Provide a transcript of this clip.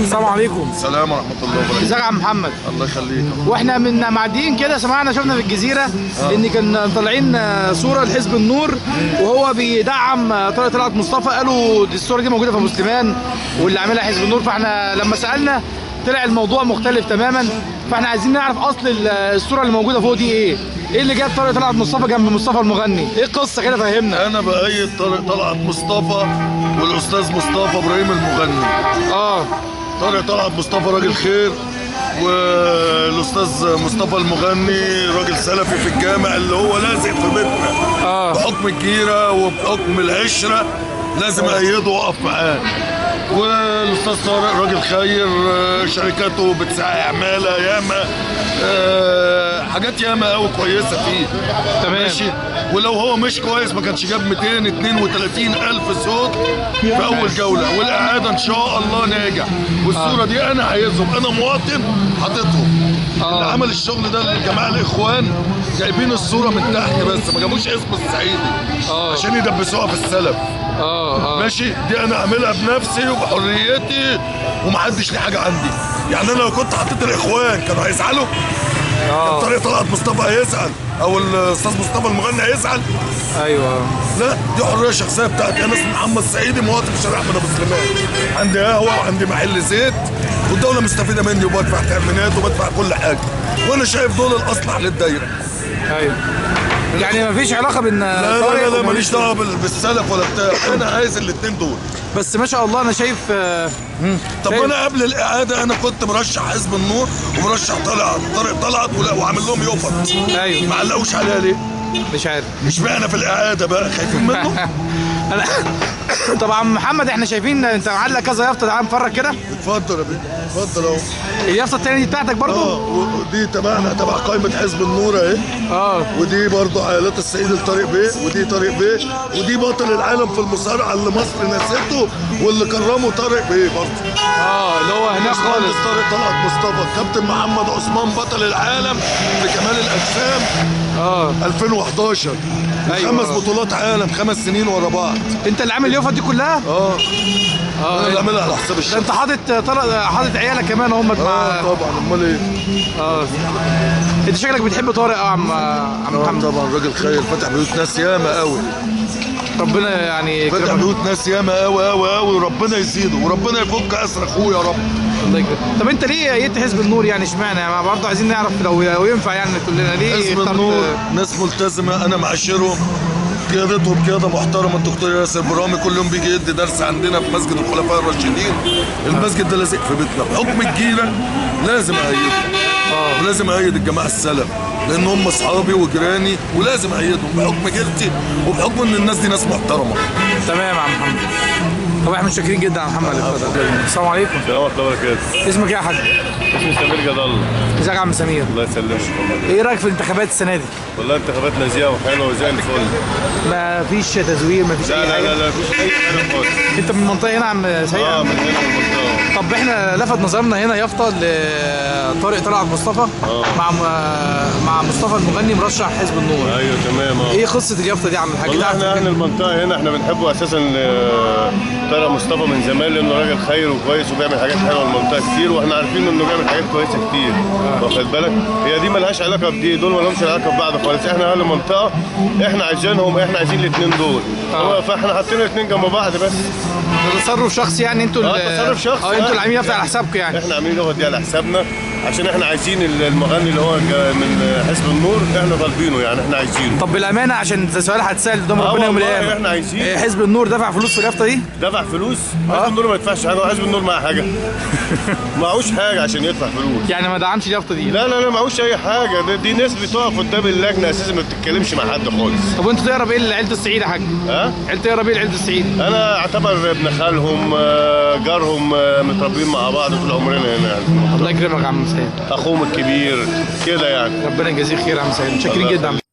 السلام عليكم. السلام ورحمة الله وبركاته. ازيك يا عم محمد؟ الله يخليك. واحنا من معديين كده سمعنا شفنا في الجزيرة ان كان طالعين صورة لحزب النور وهو بيدعم طارق طلعت مصطفى. قالوا دي الصورة دي موجودة في ابو سليمان واللي عاملها حزب النور. فاحنا لما سألنا طلع الموضوع مختلف تماما. فاحنا عايزين نعرف اصل الصورة اللي موجودة فوق دي ايه؟ ايه اللي جاب طارق طلعت مصطفى جنب مصطفى المغني؟ ايه القصة كده فهمنا. أنا بأيد طارق طلعت مصطفى والأستاذ مصطفى إبراهيم المغني. طارق طلعت مصطفى راجل خير، والاستاذ مصطفى المغني راجل سلفي في الجامع اللي هو لازق في بيتنا. بحكم الجيره وبحكم العشره لازم ايده واقف معاه. والاستاذ طارق راجل خير، شركاته بتسعى عماله ياما، حاجات ياما قوي كويسه فيه. تمام. ماشي. ولو هو مش كويس ما كانش جاب 232 ألف صوت في أول جولة، والإعادة إن شاء الله ناجح. والصورة دي أنا عايزهم، أنا مواطن حاططهم. اللي عمل الشغل ده الجماعة الإخوان جايبين الصورة من تحت بس ما جابوش اسم الصعيدي عشان يدبسوها في السلف. ماشي. دي أنا أعملها بنفسي وبحريتي ومحدش ليه حاجة عندي. يعني أنا لو كنت حطيت الإخوان كانوا هيزعلوا؟ كان طارق طلعت مصطفى هيزعل او الاستاذ مصطفى المغني هيزعل؟ ايوه. لا، دي حريه شخصيه بتاعتي. انا اسمي محمد سعيدي، مواطن في شارع احمد ابو سليمان، عندي قهوه وعندي محل زيت، والدوله مستفيده مني وبدفع تامينات وبدفع كل حاجه، وانا شايف دول الاصلح للدايره. ايوه. يعني مفيش علاقه بين لا ماليش دعوه بالسلف ولا بتاع. انا عايز الاثنين دول بس. ما شاء الله انا شايف. طب انا قبل الاعاده انا كنت مرشح حزب النور ومرشح طارق طلعت وعامل لهم يوفط. ايوه. ما علقوش عليها ليه؟ مش عارف. اشمعنى في الاعاده بقى خايفين منه؟ طبعا محمد احنا شايفين انت معلق كذا يافطه. تعال نتفرج كده. اتفضل يا بيه، اتفضل اهو. اليافطه الثانيه دي بتاعتك برضه؟ ودي تبعنا، تبع قائمه حزب النور اهي. ودي برضه عائلات السيد الطارق بيه، ودي طارق بيه، ودي بطل العالم في المصارعه اللي مصر نسيته واللي كرمه طارق بيه برضه. اللي هو هناك خالص. طارق طلعت مصطفى، كابتن محمد عثمان بطل العالم في كمال الاجسام 2011. أيوة. 5 بطولات عالم 5 سنين ورا بعض. انت اللي عامل اليوفط دي كلها؟ انا اللي عاملها على حساب الشغل. انت حاطط عيالك كمان هم مع. طبعا، امال ايه؟ انت شكلك بتحب طارق يا عم محمد. طبعا راجل خير، فتح بيوت ناس ياما قوي. ربنا يعني فتح بيوت ناس ياما قوي قوي قوي، وربنا يزيده وربنا يفك اسر اخوه يا رب. الله يكرمك. طب انت ليه ايدت حزب النور يعني؟ اشمعنى؟ يعني برضه عايزين نعرف لو ينفع يعني تقول لنا ليه حزب النور ناس ملتزمه، انا معاشرهم، قيادتهم قياده محترمه. الدكتور ياسر برامي كل يوم بيجي يدي درس عندنا في مسجد الخلفاء الراشدين. المسجد ده لازق في بيتنا، بحكم الجيره لازم ايدهم. ولازم ايد الجماعه السلف لان هم اصحابي وجيراني، ولازم ايدهم بحكم جيرتي وبحكم ان الناس دي ناس محترمه. تمام يا عم محمد. طب احنا متشكرين جدا يا محمد. السلام عليكم. السلام ورحمه الله وبركاته. اسمك ايه يا حاج؟ اسمي سمير جد الله. ازيك يا عم سمير؟ الله يسلمك. ايه رايك في الانتخابات السنه دي؟ والله انتخابات نزيهه وحلوه وزي الفل. ما فيش تزوير، ما فيش اي حاجه؟ لا مفيش اي حاجه خالص. انت من المنطقه هنا يا عم سيد؟ من هنا من المنطقه. طب احنا لفت نظرنا هنا يافطه لطارق طلعت مصطفى مع مصطفى المغني مرشح حزب النور. ايوه تمام. ايه قصه اليافطه دي يا عم الحاج؟ والله احنا اهل المنطقه هنا احنا بنحبه اساسا طارق مصطفى من زمان لانه راجل خير وكويس وبيعمل حاجات حلوه للمنطقه كتير، واحنا عارفين انه بيعمل حاجات كويسه كتير. واخد بالك؟ هي دي مالهاش علاقه بدي، دول ما لهمش علاقه ببعض خالص. احنا اهل المنطقه، احنا عايزينهم، احنا عايزين الاثنين دول. فاحنا حاطين الاثنين جنب بعض بس. تصرف شخصي يعني انتوا تصرف شخصي. انتوا اللي عاملين يافطه على حسابكم يعني؟ احنا عاملين اليافطه دي على حسابنا عشان احنا عايزين المغني اللي هو من حزب النور احنا طالبينه، يعني احنا عايزينه. طب بالامانه عشان السؤال هتسال قدام ربنا يوم القيامه، احنا عايزين. حزب النور دفع فلوس في اليافطه دي؟ دفع فلوس؟ حزب النور ما يدفعش حاجه، حزب النور معاه حاجه؟ معهوش حاجه عشان يدفع فلوس. يعني ما دعمش اليافطه دي؟ لا معهوش اي حاجه. دي ناس بتقف قدام اللجنه اساسا ما بتتكلمش مع حد خالص. طب وانتوا تقرب ايه لعيله السعيد يا حاج؟ عيله تقرب ايه لعيله السعيد؟ انا اعتبر ابن خالهم، جارهم، متربيين مع بعض طول عمرنا هنا يعني. الله يكرمك يا عم سيد. اخوهم الكبير كده يعني. ربنا يجازيك خير يا عم سيد، متشكرين جدا.